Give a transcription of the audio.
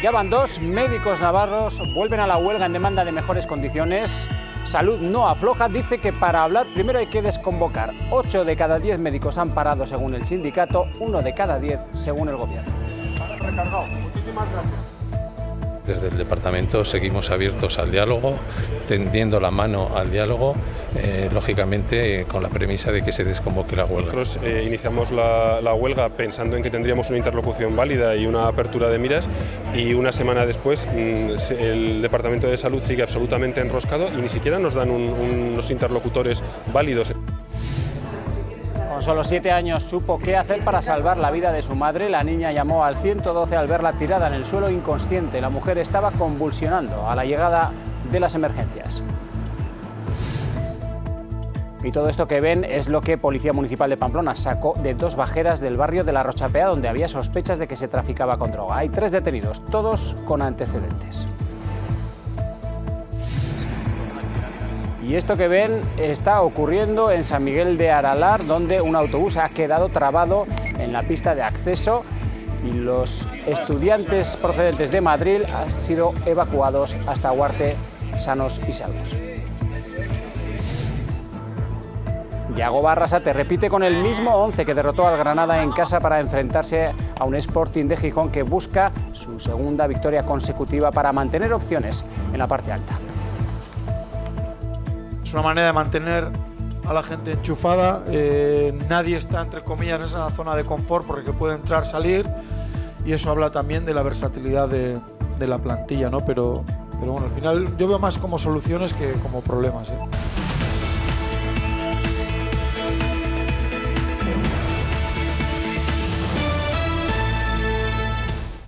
Ya van dos médicos navarros, vuelven a la huelga en demanda de mejores condiciones. Salud no afloja, dice que para hablar primero hay que desconvocar. 8 de cada 10 médicos han parado según el sindicato, 1 de cada 10 según el gobierno. Muchísimas gracias. Desde el departamento seguimos abiertos al diálogo, tendiendo la mano al diálogo, lógicamente con la premisa de que se desconvoque la huelga. Nosotros iniciamos la huelga pensando en que tendríamos una interlocución válida y una apertura de miras, y una semana después el Departamento de Salud sigue absolutamente enroscado y ni siquiera nos dan unos interlocutores válidos. Con solo 7 años supo qué hacer para salvar la vida de su madre. La niña llamó al 112 al verla tirada en el suelo inconsciente. La mujer estaba convulsionando a la llegada de las emergencias. Y todo esto que ven es lo que Policía Municipal de Pamplona sacó de 2 bajeras del barrio de La Rochapea, donde había sospechas de que se traficaba con droga. Hay 3 detenidos, todos con antecedentes. Y esto que ven está ocurriendo en San Miguel de Aralar, donde un autobús ha quedado trabado en la pista de acceso y los estudiantes procedentes de Madrid han sido evacuados hasta Huarte sanos y salvos. Yago Barrasate repite con el mismo 11 que derrotó al Granada en casa para enfrentarse a un Sporting de Gijón que busca su segunda victoria consecutiva para mantener opciones en la parte alta. Es una manera de mantener a la gente enchufada, nadie está entre comillas en esa zona de confort porque puede entrar, salir, y eso habla también de la versatilidad de la plantilla, ¿no? Pero bueno, al final yo veo más como soluciones que como problemas, ¿eh?